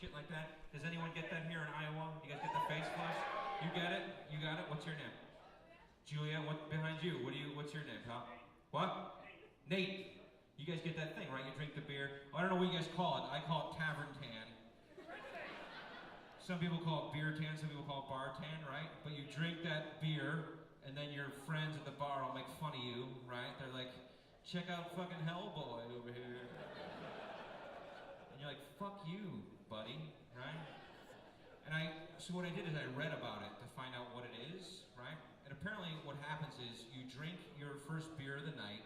shit like that. Does anyone get that here in Iowa? You guys get the face flush? You get it? You got it? What's your name? Julia, what behind you? What's your name, pal? What? Nate. You guys get that thing, right? You drink the beer. I don't know what you guys call it. I call it tavern tan. Some people call it beer tan, some people call it bar tan, right? But you drink that beer, and then your friends at the bar will make fun of you, right? They're like, check out fucking Hellboy over here. And you're like, fuck you, buddy, right? So what I did is I read about it to find out what it is, right? And apparently what happens is you drink your first beer of the night,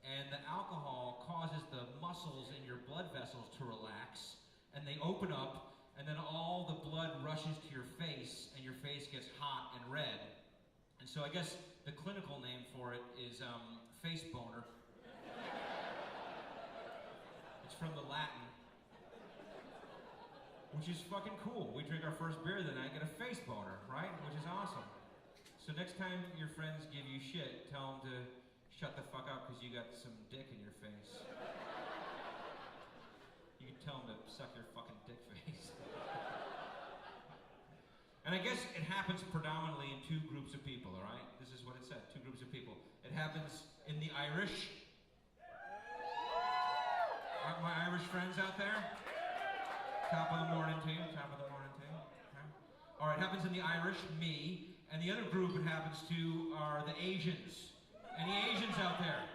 and the alcohol causes the muscles in your blood vessels to relax, and they open up, and then all the blood rushes to your face, and your face gets hot and red. And so I guess the clinical name for it is face boner. It's from the Latin, which is fucking cool. We drink our first beer of the night, get a face boner, right? Which is awesome. So next time your friends give you shit, tell them to shut the fuck up because you got some dick in your face. You can tell them to suck your fucking dick face. And I guess it happens predominantly in two groups of people, all right? This is what it said, two groups of people. It happens in the Irish. Aren't my Irish friends out there? Top of the morning to you, top of the morning to you. Okay. All right, it happens in the Irish, me, and the other group it happens to are the Asians. Any Asians out there?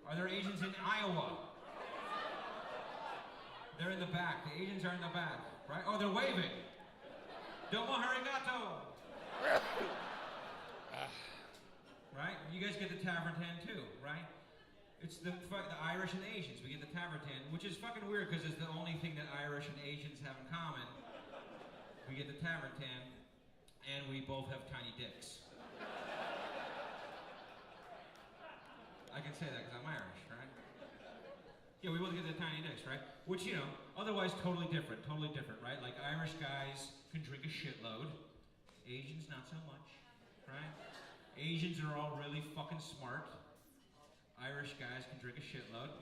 Are there Asians in Iowa? They're in the back. The Asians are in the back, right? Oh, they're waving. Domo arigato. Right? You guys get the tavern tan too, right? It's the Irish and the Asians. We get the tavern tan, which is fucking weird because it's the only thing that Irish and Asians have in common. We get the tavern tan, and we both have tiny dicks. I can say that because I'm Irish, right? Yeah, we both get the tiny dicks, right? Which, you know, otherwise totally different, right? Like Irish guys can drink a shitload. Asians, not so much, right? Asians are all really fucking smart. Irish guys can drink a shitload.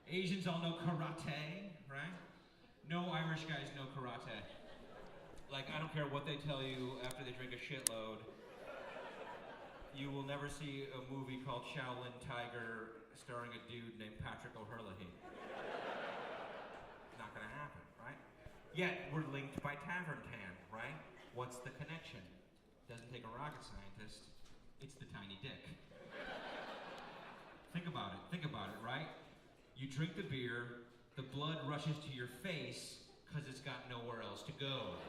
Asians all know karate, right? No Irish guys know karate. Like, I don't care what they tell you after they drink a shitload. You will never see a movie called Shaolin Tiger starring a dude named Patrick O'Herlihy. Not gonna happen, right? Yet, we're linked by tavern tan, right? What's the connection? Doesn't take a rocket scientist. It's the tiny dick. Think about it, right? You drink the beer, the blood rushes to your face because it's got nowhere else to go.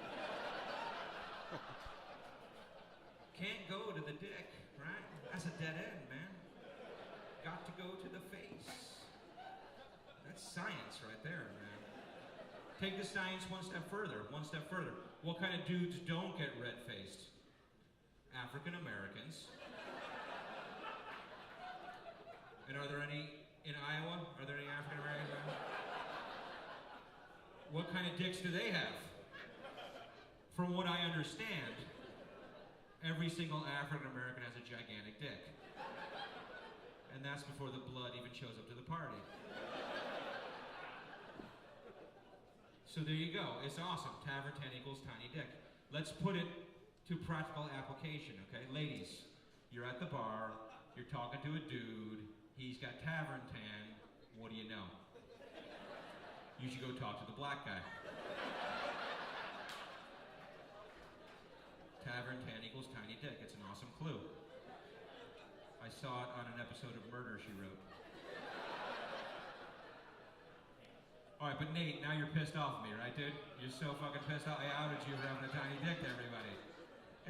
Can't go to the dick, right? That's a dead end, man. Got to go to the face. That's science right there, man. Take the science one step further. What kind of dudes don't get red-faced? African Americans. And are there any in Iowa? Are there any African Americans? What kind of dicks do they have? From what I understand, every single African American has a gigantic dick. And that's before the blood even shows up to the party. So there you go. It's awesome. Tavern tan equals tiny dick. Let's put it to practical application, okay? Ladies, you're at the bar, you're talking to a dude, he's got tavern tan, what do you know? You should go talk to the black guy. Tavern tan equals tiny dick. It's an awesome clue. I saw it on an episode of Murder, She Wrote. All right, but Nate, now you're pissed off at me, right, dude? You're so fucking pissed off. I outed you for having a tiny dick to everybody.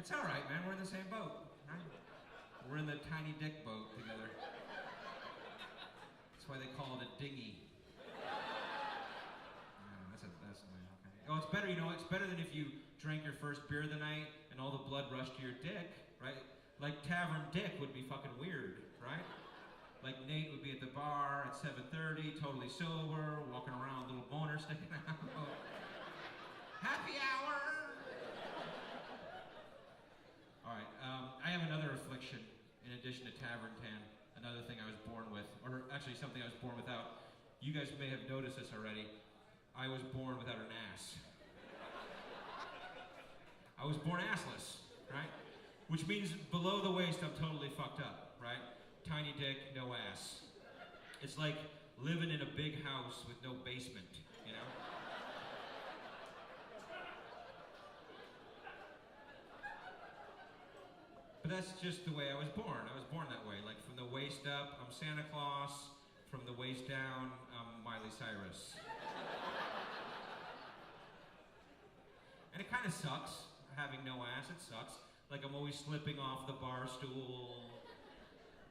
It's all right, man. We're in the same boat, right? We're in the tiny dick boat together. That's why they call it a dinghy. That's okay. Oh, it's better, you know, it's better than if you drank your first beer of the night and all the blood rushed to your dick, right? Like tavern dick would be fucking weird, right? Like Nate would be at the bar at 7:30, totally sober, walking around with a little boner sticking out. Happy hour! All right, I have another affliction in addition to tavern tan, another thing I was born with, or actually something I was born without. You guys may have noticed this already. I was born without an ass. I was born assless, right? Which means below the waist, I'm totally fucked up, right? Tiny dick, no ass. It's like living in a big house with no basement, you know? But that's just the way I was born. I was born that way. Like from the waist up, I'm Santa Claus. From the waist down, I'm Miley Cyrus. And it kind of sucks, having no ass, it sucks. Like I'm always slipping off the bar stool.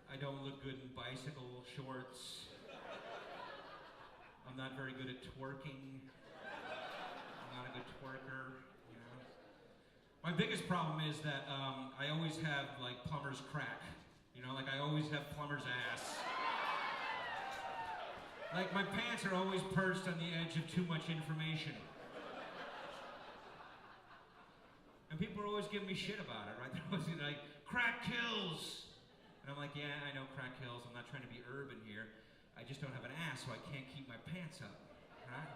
I don't look good in bicycle shorts. I'm not very good at twerking. I'm not a good twerker, you know. My biggest problem is that I always have like plumber's crack. You know, like I always have plumber's ass. Like my pants are always perched on the edge of too much information. And people are always giving me shit about it, right? They're always like, crack kills! And I'm like, yeah, I know crack kills. I'm not trying to be urban here. I just don't have an ass, so I can't keep my pants up, right?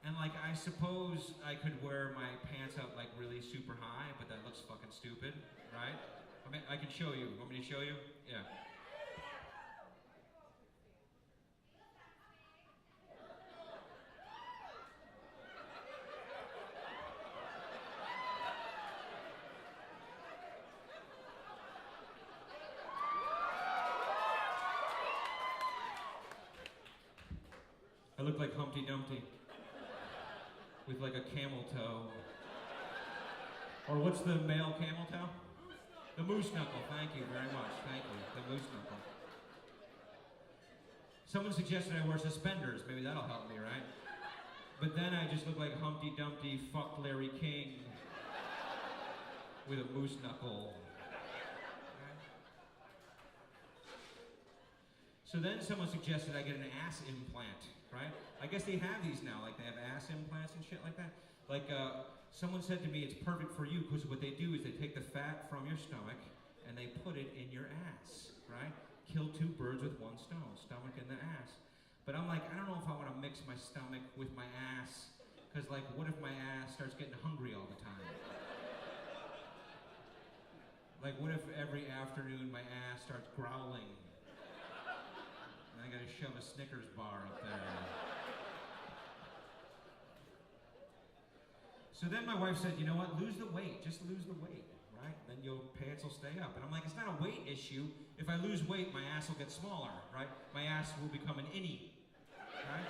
And like, I suppose I could wear my pants up like really super high, but that looks fucking stupid, right? I mean, I can show you. Want me to show you? Yeah. I look like Humpty Dumpty with like a camel toe. Or what's the male camel toe? The moose knuckle. Thank you very much. Thank you. The moose knuckle. Someone suggested I wear suspenders. Maybe that'll help me, right? But then I just look like Humpty Dumpty fucked Larry King with a moose knuckle. So then someone suggested I get an ass implant, right? I guess they have these now, like they have ass implants and shit like that. Like someone said to me, it's perfect for you because what they do is they take the fat from your stomach and they put it in your ass, right? Kill two birds with one stone, stomach and the ass. But I'm like, I don't know if I want to mix my stomach with my ass because like, what if my ass starts getting hungry all the time? Like, what if every afternoon my ass starts growling? I gotta shove a Snickers bar up there. So then my wife said, you know what, lose the weight, just lose the weight, right? Then your pants will stay up. And I'm like, it's not a weight issue. If I lose weight, my ass will get smaller, right? My ass will become an innie, right?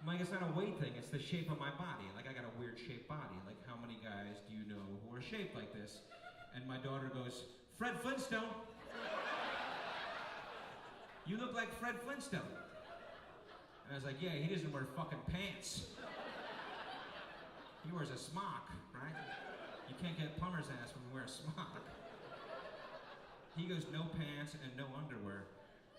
I'm like, it's not a weight thing, it's the shape of my body. Like, I got a weird shaped body. Like, how many guys do you know who are shaped like this? And my daughter goes, Fred Flintstone. You look like Fred Flintstone. And I was like, yeah, he doesn't wear fucking pants. He wears a smock, right? You can't get plumber's ass when you wear a smock. He goes, no pants and no underwear.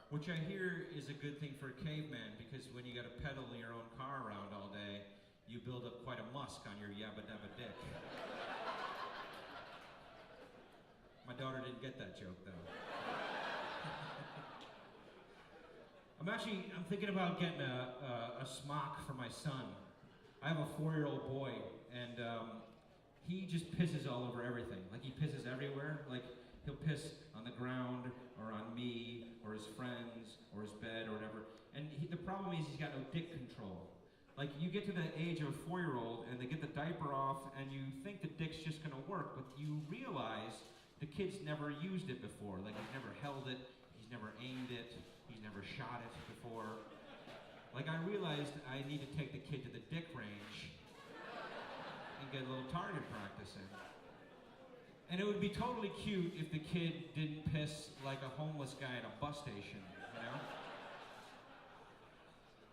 Which I hear is a good thing for a caveman because when you gotta pedal your own car around all day, you build up quite a musk on your yabba dabba dick. My daughter didn't get that joke though. I'm thinking about getting a smock for my son. I have a 4-year-old boy, and he just pisses all over everything. Like, he pisses everywhere. Like, he'll piss on the ground, or on me, or his friends, or his bed, or whatever. And the problem is he's got no dick control. Like, you get to the age of a 4-year-old, and they get the diaper off, and you think the dick's just gonna work, but you realize the kid's never used it before. Like, he's never held it, he's never aimed it, he's never shot it before. Like, I realized I need to take the kid to the dick range and get a little target practice in. And it would be totally cute if the kid didn't piss like a homeless guy at a bus station, you know?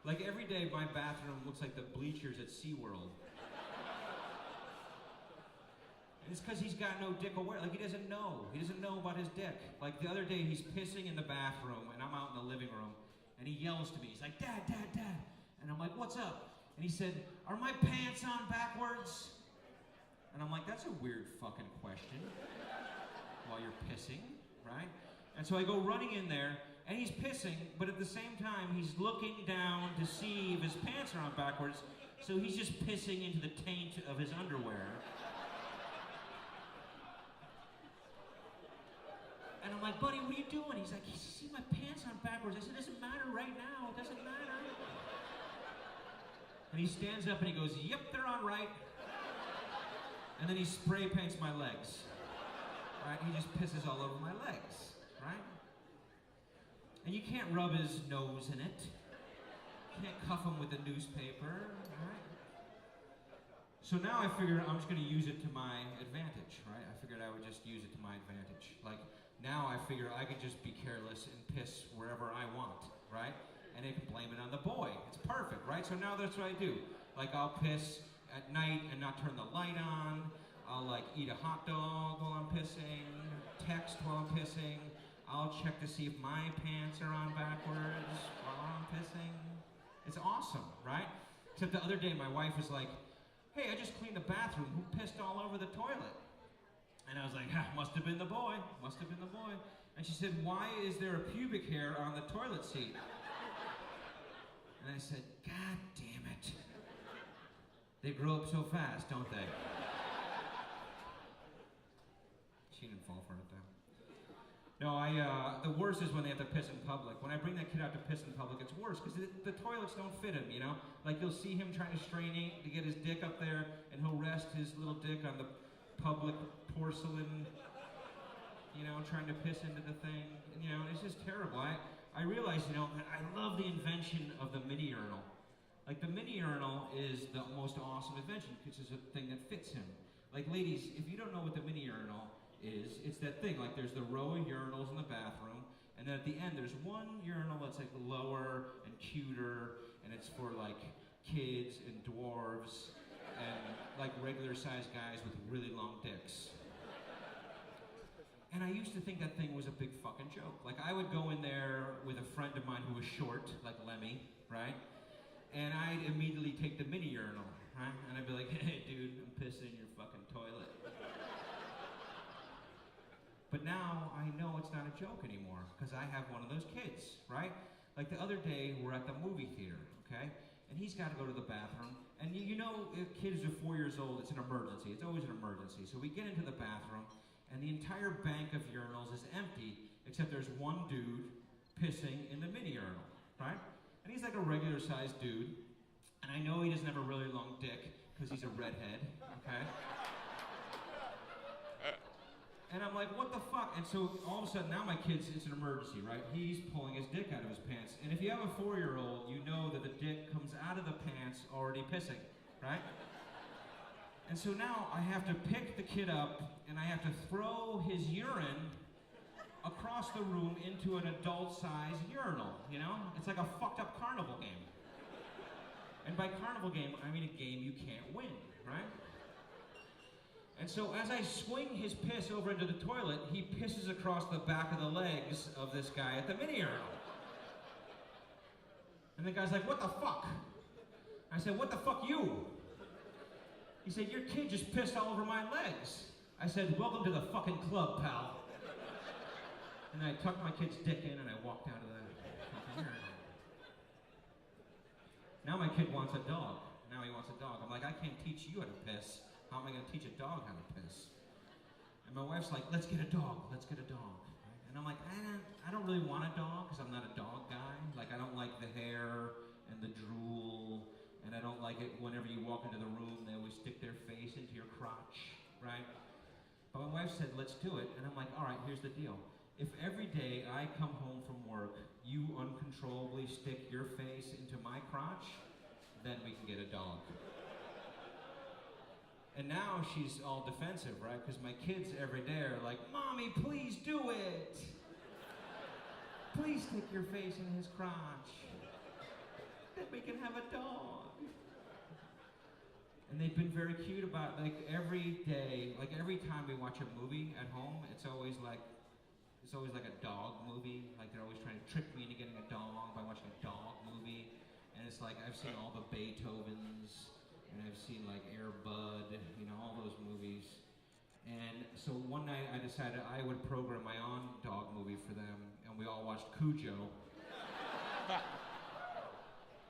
Like, every day my bathroom looks like the bleachers at SeaWorld. And it's because he's got no dick aware. Like, he doesn't know. He doesn't know about his dick. Like, the other day he's pissing in the bathroom and I'm out in the living room and he yells to me. He's like, Dad, Dad, Dad. And I'm like, what's up? And he said, are my pants on backwards? And I'm like, that's a weird fucking question while you're pissing, right? And so I go running in there And he's pissing, but at the same time, he's looking down to see if his pants are on backwards, so he's just pissing into the taint of his underwear. And I'm like, buddy, what are you doing? He's like, you see my pants on backwards. I said, it doesn't matter right now. It doesn't matter. And he stands up and he goes, yep, they're on right. And then he spray paints my legs. Right? He just pisses all over my legs. Right? And you can't rub his nose in it. You can't cuff him with a newspaper. Right? So now I figured I'm just going to use it to my advantage. Right? I figured I would just use it to my advantage. Like, now I figure I can just be careless and piss wherever I want. Right? And they can blame it on the boy. It's perfect, right? So now that's what I do. Like, I'll piss at night and not turn the light on. I'll, like, eat a hot dog while I'm pissing, text while I'm pissing. I'll check to see if my pants are on backwards while I'm pissing. It's awesome, right? Except the other day, my wife was like, hey, I just cleaned the bathroom. Who pissed all over the toilet? And I was like, must have been the boy. Must have been the boy. And she said, why is there a pubic hair on the toilet seat? And I said, God damn it. They grow up so fast, don't they? She didn't fall for it though. No, the worst is when they have to piss in public. When I bring that kid out to piss in public, it's worse because the toilets don't fit him, you know? Like you'll see him trying to strain to get his dick up there and he'll rest his little dick on the public porcelain, you know, trying to piss into the thing. And, you know, it's just terrible. I realized, you know, I love the invention of the mini urinal. Like, the mini urinal is the most awesome invention because it's a thing that fits him. Like, ladies, if you don't know what the mini urinal is, it's that thing. Like, there's the row of urinals in the bathroom, and then at the end, there's one urinal that's, like, lower and cuter, and it's for, like, kids and dwarves and, like, regular-sized guys with really long dicks. And I used to think that thing was a big fucking joke. Like, I would go in there with a friend of mine who was short, like Lemmy, right? And I'd immediately take the mini urinal, right? And I'd be like, hey, dude, I'm pissing in your fucking toilet. But now I know it's not a joke anymore, because I have one of those kids, right? Like the other day, we're at the movie theater, okay? And he's got to go to the bathroom. And you know, if kids are 4 years old, it's an emergency. It's always an emergency. So we get into the bathroom, and the entire bank of urinals is empty, except there's one dude pissing in the mini urinal, right? And he's like a regular-sized dude, and I know he doesn't have a really long dick, because he's a redhead, okay? And I'm like, what the fuck? And so all of a sudden, now my kid's, it's an emergency, right? He's pulling his dick out of his pants. And if you have a 4-year-old, you know that the dick comes out of the pants already pissing, right? And so now I have to pick the kid up, and I have to throw his urine across the room into an adult-sized urinal, you know? It's like a fucked-up carnival game. And by carnival game, I mean a game you can't win, right? And so as I swing his piss over into the toilet, he pisses across the back of the legs of this guy at the mini urinal. And the guy's like, what the fuck? I said, what the fuck you? He said, your kid just pissed all over my legs. I said, welcome to the fucking club, pal. And I tucked my kid's dick in and I walked out of the fucking urinal. Now my kid wants a dog. Now he wants a dog. I'm like, I can't teach you how to piss. How am I going to teach a dog how to piss? And my wife's like, let's get a dog. Let's get a dog. And I'm like, I don't really want a dog because I'm not a dog guy. Like, I don't like the hair and the drool. And I don't like it whenever you walk into the room, they always stick their face into your crotch, right? But my wife said, let's do it. And I'm like, all right, here's the deal. If every day I come home from work, you uncontrollably stick your face into my crotch, then we can get a dog. And now she's all defensive, right? Because my kids every day are like, Mommy, please do it. Please stick your face in his crotch. Then we can have a dog. And they've been very cute about, like, every day, like every time we watch a movie at home, it's always like a dog movie. Like they're always trying to trick me into getting a dog by watching a dog movie. And it's like, I've seen all the Beethovens, and I've seen like Air Bud, you know, all those movies. And so one night I decided I would program my own dog movie for them, and and we all watched Cujo.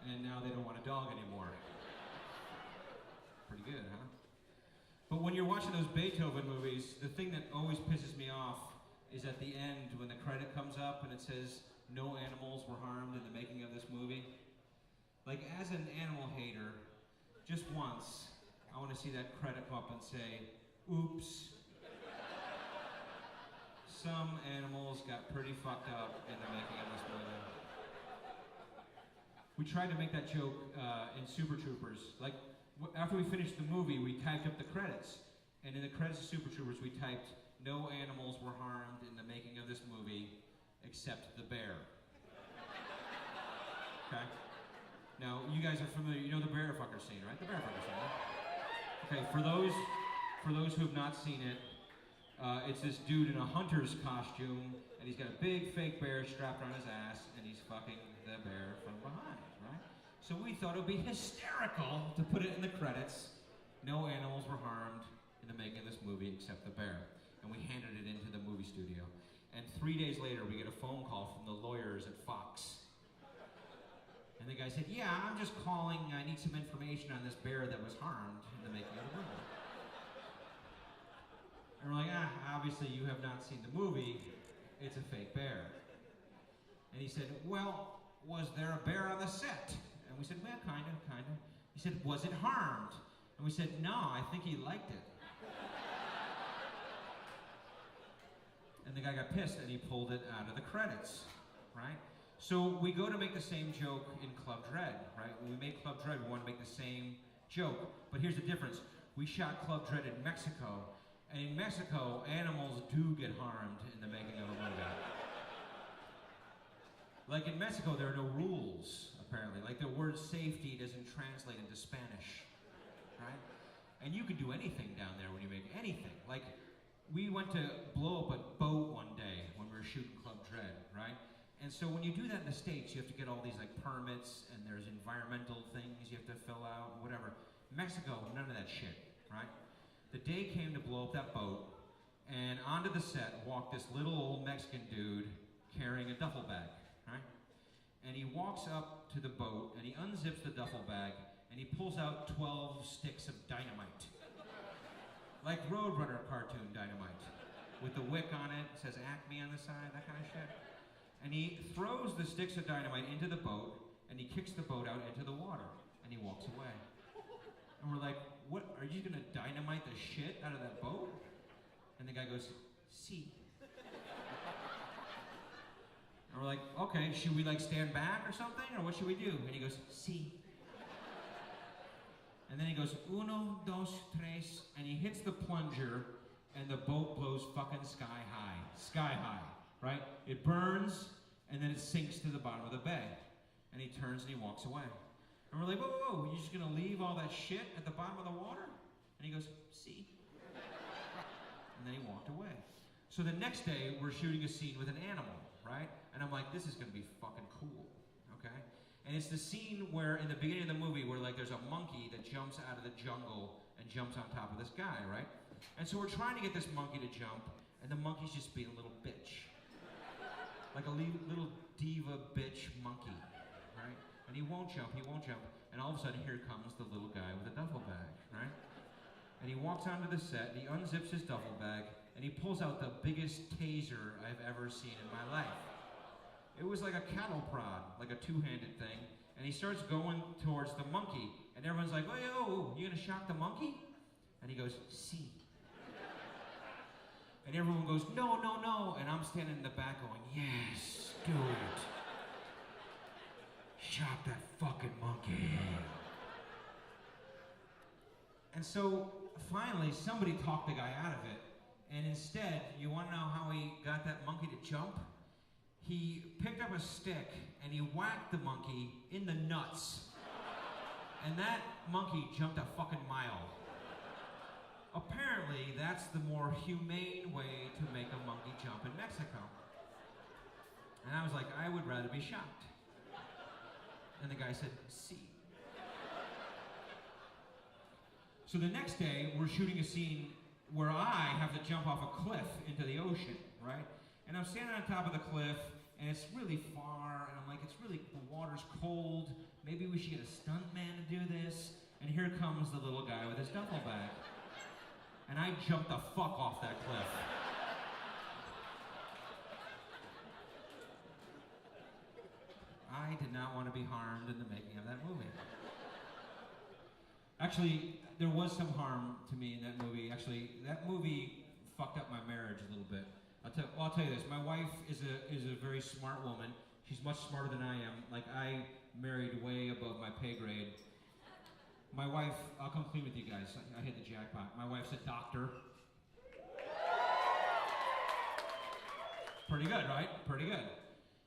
And now they don't want a dog anymore. Pretty good, huh? But when you're watching those Beethoven movies, the thing that always pisses me off is at the end when the credit comes up and it says, no animals were harmed in the making of this movie. Like, as an animal hater, just once, I want to see that credit come up and say, oops. Some animals got pretty fucked up in the making of this movie. We tried to make that joke in Super Troopers. Like, after we finished the movie, we typed up the credits. And in the credits of Super Troopers, we typed, no animals were harmed in the making of this movie, except the bear. Okay? Now, you guys are familiar, you know the bear fucker scene, right? The bear fucker scene, right? Okay, for those who have not seen it, it's this dude in a hunter's costume, and he's got a big fake bear strapped on his ass, and he's fucking the bear from behind, right? So we thought it would be hysterical to put it in the credits. No animals were harmed in the making of this movie except the bear. And we handed it into the movie studio. And 3 days later, we get a phone call from the lawyers at Fox. And the guy said, yeah, I'm just calling, I need some information on this bear that was harmed in the making of the movie. And we're like, obviously you have not seen the movie, it's a fake bear. And he said, well, was there a bear on the set? And we said, well, kind of. He said, was it harmed? And we said, no, I think he liked it. And the guy got pissed and he pulled it out of the credits, right? So we go to make the same joke in Club Dread, right? When we make Club Dread, we want to make the same joke. But here's the difference. We shot Club Dread in Mexico. And in Mexico, animals do get harmed in the making of a movie. Like in Mexico, there are no rules, apparently. Like the word safety doesn't translate into Spanish, right? And you can do anything down there when you make anything. Like, we went to blow up a boat one day when we were shooting Club Dread, right? And so when you do that in the States, you have to get all these like permits, and there's environmental things you have to fill out, whatever. Mexico, none of that shit, right? The day came to blow up that boat, and onto the set walked this little old Mexican dude carrying a duffel bag, right? And he walks up to the boat, and he unzips the duffel bag, and he pulls out 12 sticks of dynamite. Like Roadrunner cartoon dynamite. With the wick on it, says Acme on the side, that kind of shit. And he throws the sticks of dynamite into the boat, and he kicks the boat out into the water, and he walks away. And we're like, what, are you gonna dynamite the shit out of that boat? And the guy goes, si. And we're like, okay, should we like stand back or something, or what should we do? And he goes, si. And then he goes, uno, dos, tres, and he hits the plunger, and the boat blows fucking sky high, right? It burns, and then it sinks to the bottom of the bay. And he turns and he walks away. And we're like, whoa, whoa, whoa, you're just gonna leave all that shit at the bottom of the water? And he goes, see. And then he walked away. So the next day, we're shooting a scene with an animal, right? And I'm like, this is gonna be fucking cool, okay? And it's the scene where, in the beginning of the movie, where like there's a monkey that jumps out of the jungle and jumps on top of this guy, right? And so we're trying to get this monkey to jump, and the monkey's just being a little bitch. Like a little diva bitch monkey, right? And he won't jump, and all of a sudden here comes the little guy with a duffel bag, right? And he walks onto the set, and he unzips his duffel bag, and he pulls out the biggest taser I've ever seen in my life. It was like a cattle prod, like a two-handed thing, and he starts going towards the monkey, and everyone's like, oh, yo, you gonna shock the monkey? And he goes, si. And everyone goes, no, no, no, and I'm standing in the back going, yes, do it. Shock that fucking monkey. And so, finally, somebody talked the guy out of it, and instead, you wanna know how he got that monkey to jump? He picked up a stick and he whacked the monkey in the nuts. And that monkey jumped a fucking mile. Apparently, that's the more humane way to make a monkey jump in Mexico. And I was like, I would rather be shocked. And the guy said, si. So the next day, we're shooting a scene where I have to jump off a cliff into the ocean, right? And I'm standing on top of the cliff, and it's really far, and I'm like, the water's cold, maybe we should get a stuntman to do this, and here comes the little guy with his duffel bag. And I jumped the fuck off that cliff. I did not want to be harmed in the making of that movie. Actually, there was some harm to me in that movie. Actually, that movie fucked up my marriage a little bit. I'll tell you this. My wife is a very smart woman. She's much smarter than I am. Like, I married way above my pay grade. My wife, I'll come clean with you guys. I hit the jackpot. My wife's a doctor. Pretty good, right? Pretty good.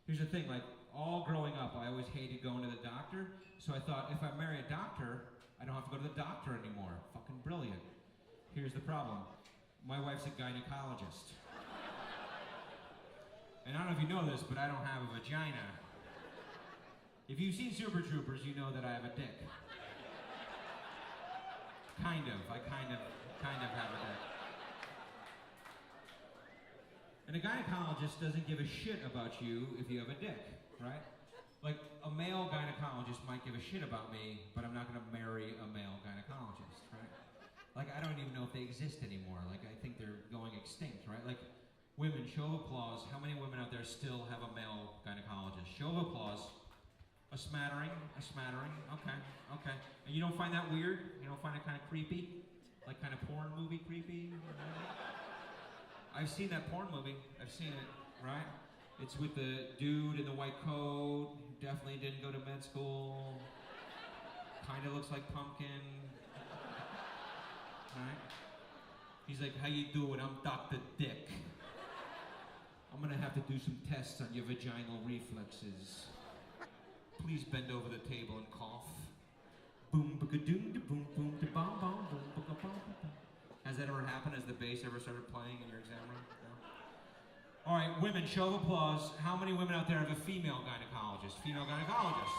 Here's the thing, like, all growing up, I always hated going to the doctor. So I thought, if I marry a doctor, I don't have to go to the doctor anymore. Fucking brilliant. Here's the problem. My wife's a gynecologist. And I don't know if you know this, but I don't have a vagina. If you've seen Super Troopers, you know that I have a dick. Kind of. I kind of have a dick. And a gynecologist doesn't give a shit about you if you have a dick, right? Like, a male gynecologist might give a shit about me, but I'm not gonna marry a male gynecologist, right? Like, I don't even know if they exist anymore. Like, I think they're going extinct, right? Like, women, show of applause. How many women out there still have a male gynecologist? Show of applause. A smattering, okay. And you don't find that weird? You don't find it kind of creepy? Like kind of porn movie creepy? I've seen that porn movie, I've seen it, right? It's with the dude in the white coat, who definitely didn't go to med school, kind of looks like Pumpkin, right? He's like, how you doing? I'm Dr. Dick. I'm gonna have to do some tests on your vaginal reflexes. Please bend over the table and cough. Boom, ba-ga-doom, da-boom, boom, da-bom, bom, boom, ba-ga-bom, ba-bom. Has that ever happened? Has the bass ever started playing in your exam room? No? All right, women, show of applause. How many women out there have a female gynecologist? Female gynecologist.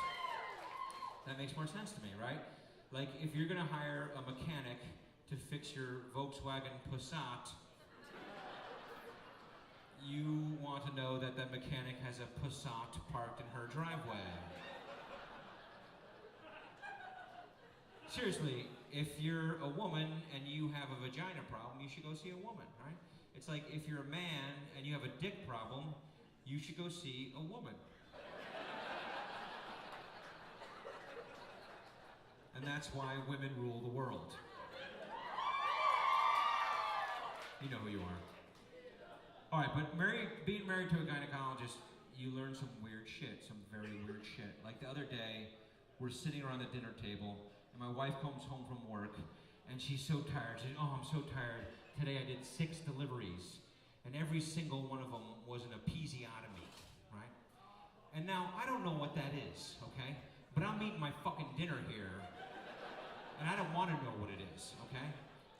That makes more sense to me, right? Like, if you're gonna hire a mechanic to fix your Volkswagen Passat, you want to know that that mechanic has a Passat parked in her driveway. Seriously, if you're a woman and you have a vagina problem, you should go see a woman, right? It's like if you're a man and you have a dick problem, you should go see a woman. And that's why women rule the world. You know who you are. All right, but being married to a gynecologist, you learn some weird shit, some very weird shit. Like the other day, we're sitting around the dinner table, and my wife comes home from work, and she's so tired. She's, oh, I'm so tired. Today I did 6 deliveries, and every single one of them was an episiotomy, right? And now, I don't know what that is, okay? But I'm eating my fucking dinner here, and I don't want to know what it is, okay?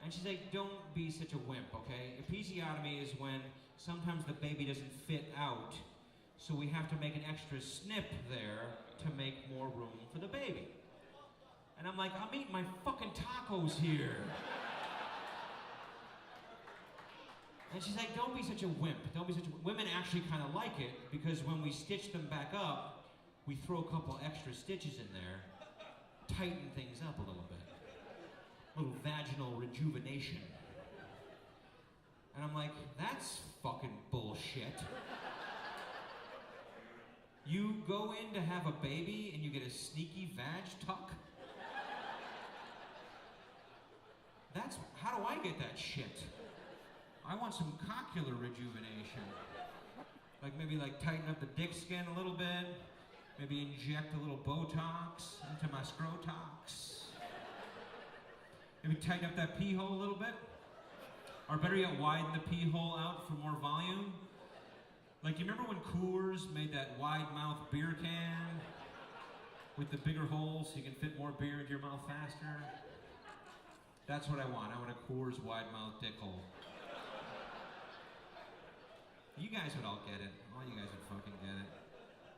And she's like, don't be such a wimp, okay? Episiotomy is when sometimes the baby doesn't fit out, so we have to make an extra snip there to make more room for the baby. And I'm like, I'm eating my fucking tacos here. And she's like, don't be such a wimp. Don't be such a wimp. Women actually kind of like it because when we stitch them back up, we throw a couple extra stitches in there, tighten things up a little bit. A little vaginal rejuvenation. And I'm like, that's fucking bullshit. You go in to have a baby and you get a sneaky vag tuck? That's, how do I get that shit? I want some coccular rejuvenation. Like maybe like tighten up the dick skin a little bit, maybe inject a little Botox into my scrotox. Maybe tighten up that pee hole a little bit. Or better yet, widen the pee hole out for more volume. Like, you remember when Coors made that wide mouth beer can with the bigger holes so you can fit more beer into your mouth faster? That's what I want. I want a Coors wide mouth dick hole. You guys would all get it. All you guys would fucking get it.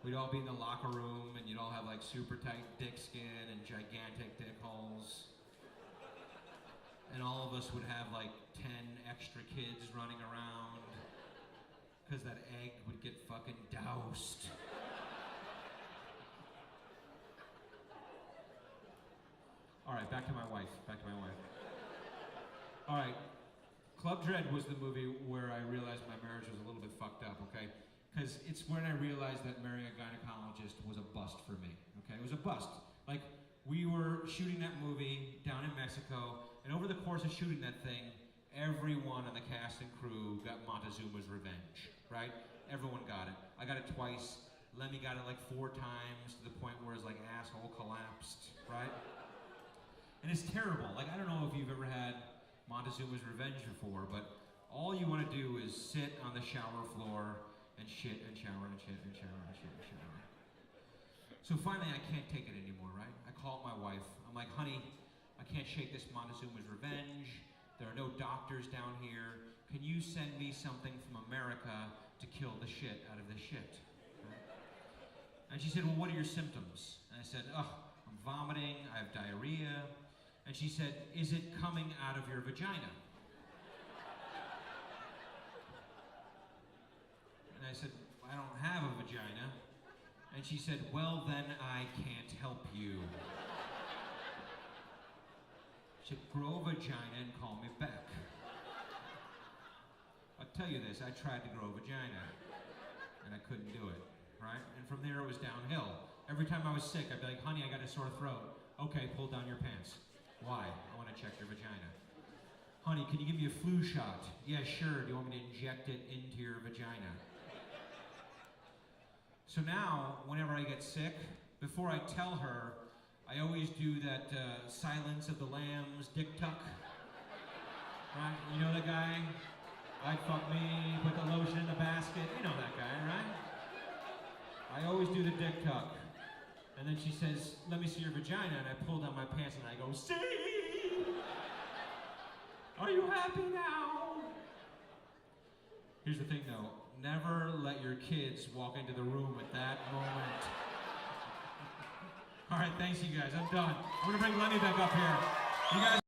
We'd all be in the locker room and you'd all have like super tight dick skin and gigantic dick holes. And all of us would have like 10 extra kids running around. because that egg would get fucking doused. All right, back to my wife. All right, Club Dread was the movie where I realized my marriage was a little bit fucked up, okay? Because it's when I realized that marrying a gynecologist was a bust for me, okay? It was a bust. Like, we were shooting that movie down in Mexico, and over the course of shooting that thing, everyone on the cast and crew got Montezuma's revenge, right? Everyone got it. I got it twice. Lemmy got it like 4 times, to the point where his like asshole collapsed, right? And it's terrible. Like, I don't know if you've ever had Montezuma's revenge before, but all you want to do is sit on the shower floor and shit and shower and shit and shower and shit and shower. So finally, I can't take it anymore, right? I call up my wife. I'm like, honey, I can't shake this Montezuma's revenge. There are no doctors down here. Can you send me something from America to kill the shit out of this shit? Right? And she said, well, what are your symptoms? And I said, I'm vomiting, I have diarrhea. And she said, is it coming out of your vagina? And I said, I don't have a vagina. And she said, well, then I can't help you. She said, grow a vagina and call me back. I'll tell you this, I tried to grow a vagina, and I couldn't do it, right? And from there it was downhill. Every time I was sick, I'd be like, honey, I got a sore throat. Okay, pull down your pants. Why? I want to check your vagina. Honey, can you give me a flu shot? Yeah, sure. Do you want me to inject it into your vagina? So now, whenever I get sick, before I tell her, I always do that Silence of the Lambs dick tuck. Right? You know that guy? I'd fuck me, put the lotion in the basket. You know that guy, right? I always do the dick tuck. And then she says, let me see your vagina, and I pull down my pants and I go, see? Are you happy now? Here's the thing though, never let your kids walk into the room at that moment. All right, thanks you guys, I'm done. I'm gonna bring Lenny back up here. You guys